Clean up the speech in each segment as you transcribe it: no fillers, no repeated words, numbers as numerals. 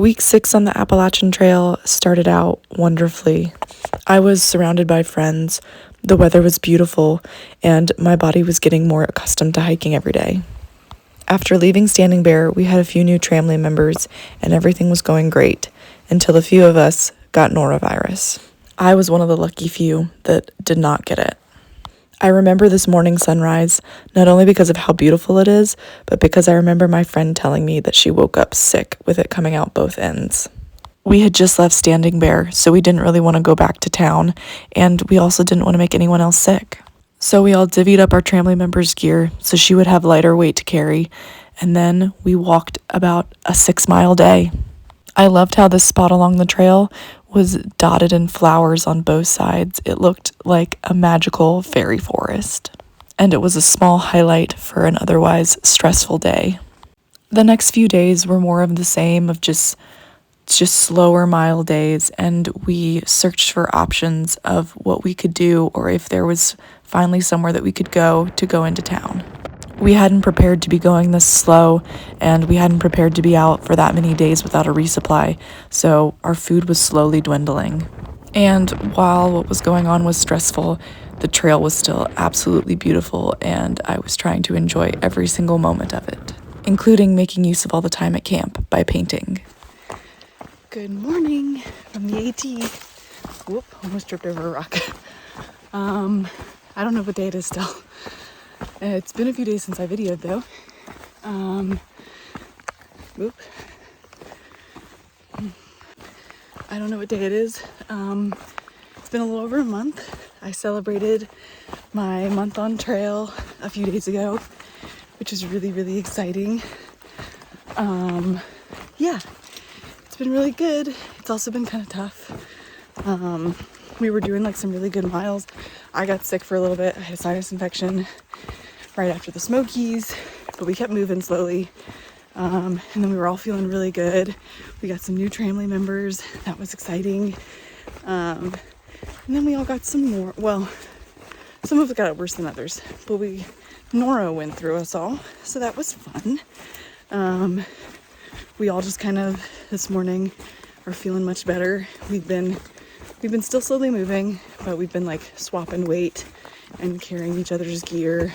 Week 6 on the Appalachian Trail started out wonderfully. I was surrounded by friends, the weather was beautiful, and my body was getting more accustomed to hiking every day. After leaving Standing Bear, we had a few new tramily members, and everything was going great, until a few of us got norovirus. I was one of the lucky few that did not get it. I remember this morning sunrise, not only because of how beautiful it is, but because I remember my friend telling me that she woke up sick with it coming out both ends. We had just left Standing Bear, so we didn't really want to go back to town, and we also didn't want to make anyone else sick. So we all divvied up our tramily members' gear so she would have lighter weight to carry, and then we walked about a 6-mile day. I loved how this spot along the trail was dotted in flowers on both sides. It looked like a magical fairy forest, and it was a small highlight for an otherwise stressful day. The next few days were more of the same, of just slower mile days, and we searched for options of what we could do, or if there was finally somewhere that we could go to go into town. We hadn't prepared to be going this slow, and we hadn't prepared to be out for that many days without a resupply, so our food was slowly dwindling. And while what was going on was stressful, the trail was still absolutely beautiful, and I was trying to enjoy every single moment of it, including making use of all the time at camp by painting. Good morning from the AT. Whoop, almost tripped over a rock. I don't know what day it is still. It's been a few days since I videoed though. Whoop. I don't know what day it is. It's been a little over a month. I celebrated my month on trail a few days ago, which is really, really exciting. Yeah, it's been really good. It's also been kind of tough. We were doing like some really good miles. I got sick for a little bit. I had a sinus infection right after the Smokies, but we kept moving slowly. And then we were all feeling really good. We got some new tramily members. That was exciting. And then we all got some more. Well, some of us got it worse than others, but Noro went through us all. So that was fun. We all just kind of this morning are feeling much better. We've been still slowly moving, but we've been like swapping weight and carrying each other's gear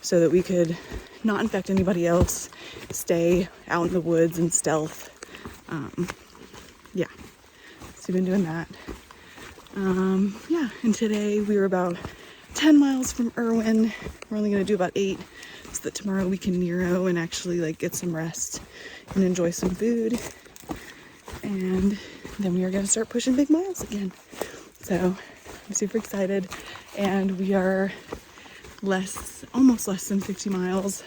so that we could not infect anybody else, stay out in the woods and stealth. Yeah, so we've been doing that. Yeah, and today we were about 10 miles from Irwin. We're only going to do about 8 so that tomorrow we can Nero and actually like get some rest and enjoy some food. And then we are going to start pushing big miles again. So I'm super excited, and we are almost less than 50 miles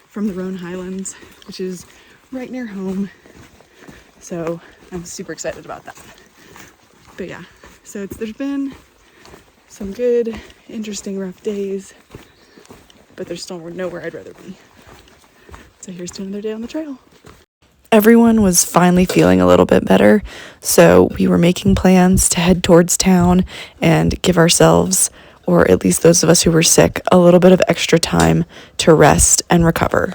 from the Roan Highlands, which is right near home. So I'm super excited about that. But yeah, so there's been some good, interesting, rough days, but there's still nowhere I'd rather be. So here's to another day on the trail. Everyone was finally feeling a little bit better, so we were making plans to head towards town and give ourselves, or at least those of us who were sick, a little bit of extra time to rest and recover.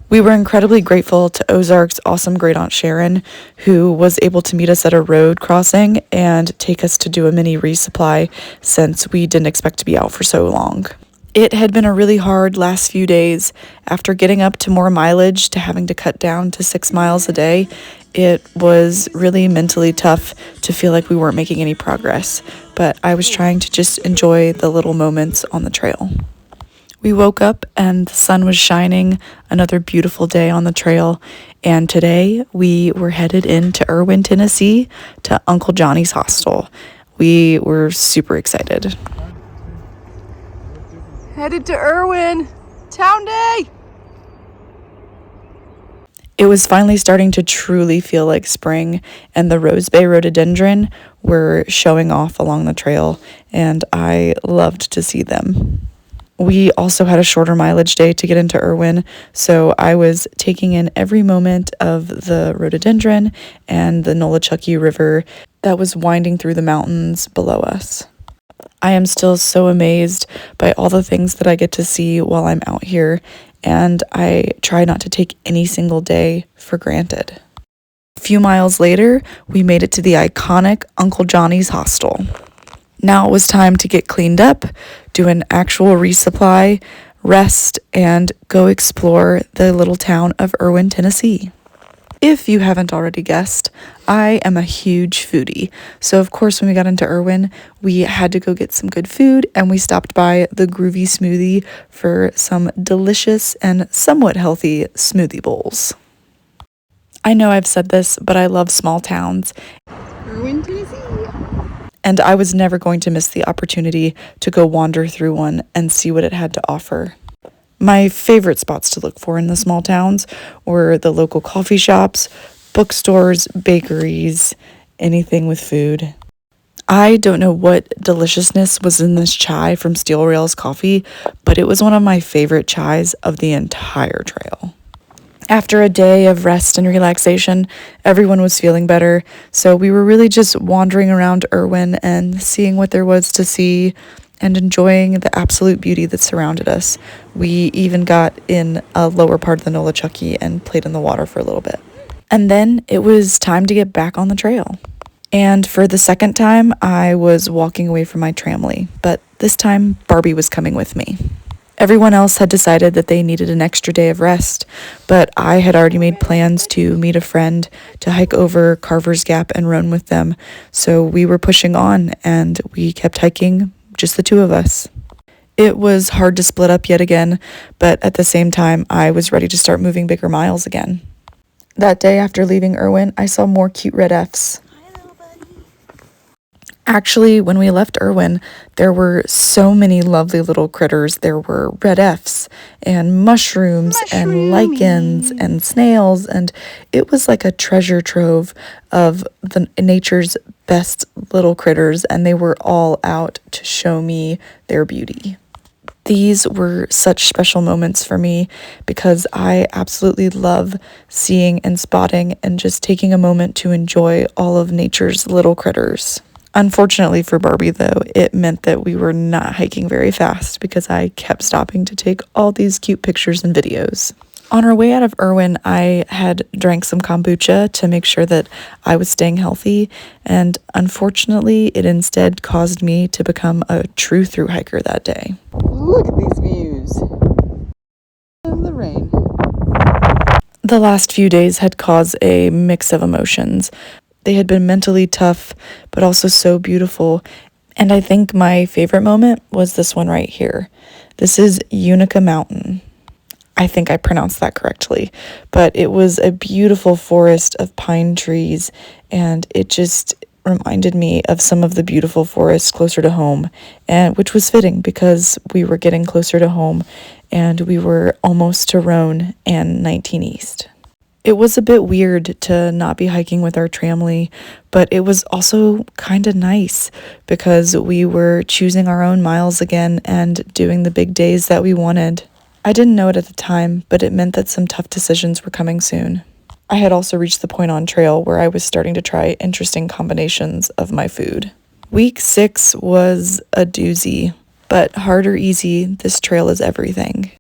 We were incredibly grateful to Ozark's awesome great aunt Sharon, who was able to meet us at a road crossing and take us to do a mini resupply since we didn't expect to be out for so long. It had been a really hard last few days. After getting up to more mileage to having to cut down to 6 miles a day, it was really mentally tough to feel like we weren't making any progress, but I was trying to just enjoy the little moments on the trail. We woke up and the sun was shining, another beautiful day on the trail, and today we were headed into Erwin, Tennessee to Uncle Johnny's hostel. We were super excited. Headed to Irwin, town day! It was finally starting to truly feel like spring, and the Rose Bay rhododendron were showing off along the trail, and I loved to see them. We also had a shorter mileage day to get into Irwin, so I was taking in every moment of the rhododendron and the Nolichucky River that was winding through the mountains below us. I am still so amazed by all the things that I get to see while I'm out here, and I try not to take any single day for granted. A few miles later, we made it to the iconic Uncle Johnny's hostel. Now it was time to get cleaned up, do an actual resupply, rest, and go explore the little town of Erwin, Tennessee. If you haven't already guessed, I am a huge foodie. So of course, when we got into Irwin, we had to go get some good food, and we stopped by the Groovy Smoothie for some delicious and somewhat healthy smoothie bowls. I know I've said this, but I love small towns. Irwin, Tennessee. And I was never going to miss the opportunity to go wander through one and see what it had to offer. My favorite spots to look for in the small towns were the local coffee shops, bookstores, bakeries, anything with food. I don't know what deliciousness was in this chai from Steel Rails Coffee, but it was one of my favorite chais of the entire trail. After a day of rest and relaxation, everyone was feeling better, so we were really just wandering around Irwin and seeing what there was to see and enjoying the absolute beauty that surrounded us. We even got in a lower part of the Nolichucky and played in the water for a little bit. And then it was time to get back on the trail. And for the second time, I was walking away from my tramily, but this time Barbie was coming with me. Everyone else had decided that they needed an extra day of rest, but I had already made plans to meet a friend to hike over Carver's Gap and roam with them, so we were pushing on, and we kept hiking, just the two of us. It was hard to split up yet again, but at the same time, I was ready to start moving bigger miles again. That day after leaving Irwin, I saw more cute red Fs. Actually, when we left Irwin, there were so many lovely little critters. There were red Fs and mushrooms and lichens and snails, and it was like a treasure trove of the nature's best little critters, and they were all out to show me their beauty. These were such special moments for me because I absolutely love seeing and spotting and just taking a moment to enjoy all of nature's little critters. Unfortunately for Barbie, though, it meant that we were not hiking very fast because I kept stopping to take all these cute pictures and videos. On our way out of Irwin, I had drank some kombucha to make sure that I was staying healthy, and unfortunately, it instead caused me to become a true thru hiker that day. Look at these views. And the rain. The last few days had caused a mix of emotions. They had been mentally tough, but also so beautiful. And I think my favorite moment was this one right here. This is Unica Mountain. I think I pronounced that correctly, but it was a beautiful forest of pine trees, and it just reminded me of some of the beautiful forests closer to home, and which was fitting because we were getting closer to home, and we were almost to Roan and 19 East. It was a bit weird to not be hiking with our tramily, but it was also kind of nice because we were choosing our own miles again and doing the big days that we wanted. I didn't know it at the time, but it meant that some tough decisions were coming soon. I had also reached the point on trail where I was starting to try interesting combinations of my food. Week 6 was a doozy, but hard or easy, this trail is everything.